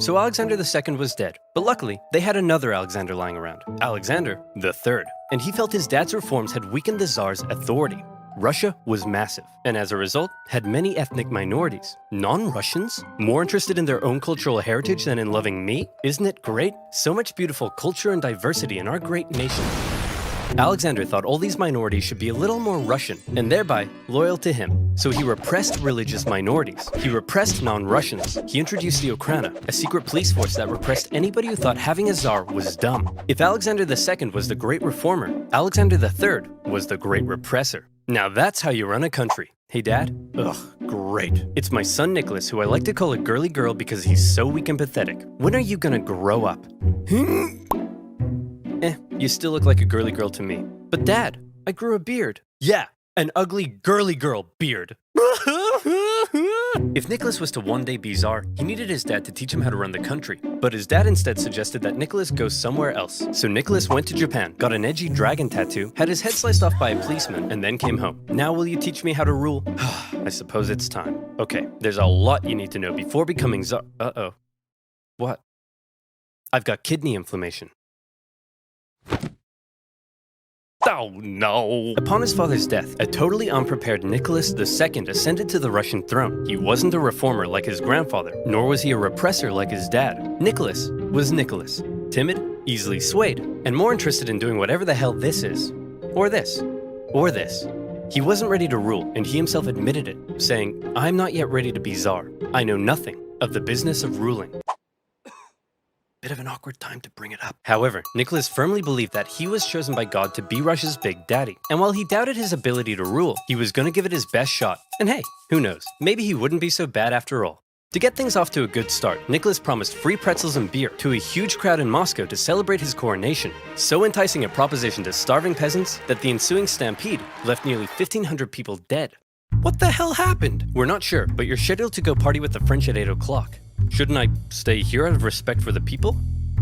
So Alexander II was dead, but luckily, they had another Alexander lying around, Alexander III, and he felt his dad's reforms had weakened the Tsar's authority. Russia was massive, and as a result, had many ethnic minorities. Non-Russians? More interested in their own cultural heritage than in loving me? Isn't it great? So much beautiful culture and diversity in our great nation. Alexander thought all these minorities should be a little more Russian, and thereby loyal to him. So he repressed religious minorities. He repressed non-Russians. He introduced the Okhrana, a secret police force that repressed anybody who thought having a Tsar was dumb. If Alexander II was the great reformer, Alexander III was the great repressor. Now that's how you run a country. Hey Dad? Ugh, great. It's my son Nicholas, who I like to call a girly girl because he's so weak and pathetic. When are you gonna grow up? You still look like a girly girl to me. But Dad, I grew a beard. Yeah, an ugly girly girl beard. If Nicholas was to one day be Tsar, he needed his dad to teach him how to run the country. But his dad instead suggested that Nicholas go somewhere else. So Nicholas went to Japan, got an edgy dragon tattoo, had his head sliced off by a policeman, and then came home. Now will you teach me how to rule? I suppose it's time. Okay, there's a lot you need to know before becoming Tsar. Uh-oh. What? I've got kidney inflammation. Oh no! Upon his father's death, a totally unprepared Nicholas II ascended to the Russian throne. He wasn't a reformer like his grandfather, nor was he a repressor like his dad. Nicholas was Nicholas. Timid, easily swayed, and more interested in doing whatever the hell this is. Or this. Or this. He wasn't ready to rule, and he himself admitted it, saying, "I'm not yet ready to be Tsar. I know nothing of the business of ruling." Bit of an awkward time to bring it up. However, Nicholas firmly believed that he was chosen by God to be Russia's big daddy. And while he doubted his ability to rule, he was gonna give it his best shot. And hey, who knows? Maybe he wouldn't be so bad after all. To get things off to a good start, Nicholas promised free pretzels and beer to a huge crowd in Moscow to celebrate his coronation. So enticing a proposition to starving peasants that the ensuing stampede left nearly 1,500 people dead. What the hell happened? We're not sure, but you're scheduled to go party with the French at 8 o'clock. Shouldn't I stay here out of respect for the people?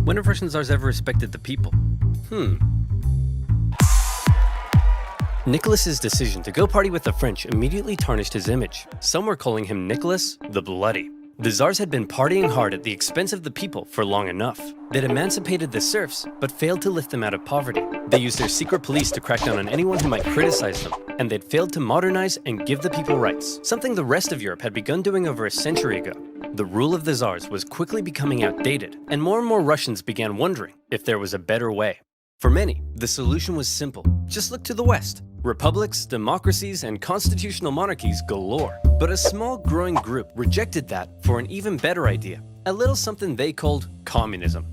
When have Russian Tsars ever respected the people? Nicholas's decision to go party with the French immediately tarnished his image. Some were calling him Nicholas the Bloody. The Tsars had been partying hard at the expense of the people for long enough. They'd emancipated the serfs, but failed to lift them out of poverty. They used their secret police to crack down on anyone who might criticize them, and they'd failed to modernize and give the people rights, something the rest of Europe had begun doing over a century ago. The rule of the Tsars was quickly becoming outdated, and more Russians began wondering if there was a better way. For many, the solution was simple. Just look to the West. Republics, democracies, and constitutional monarchies galore. But a small growing group rejected that for an even better idea, a little something they called communism.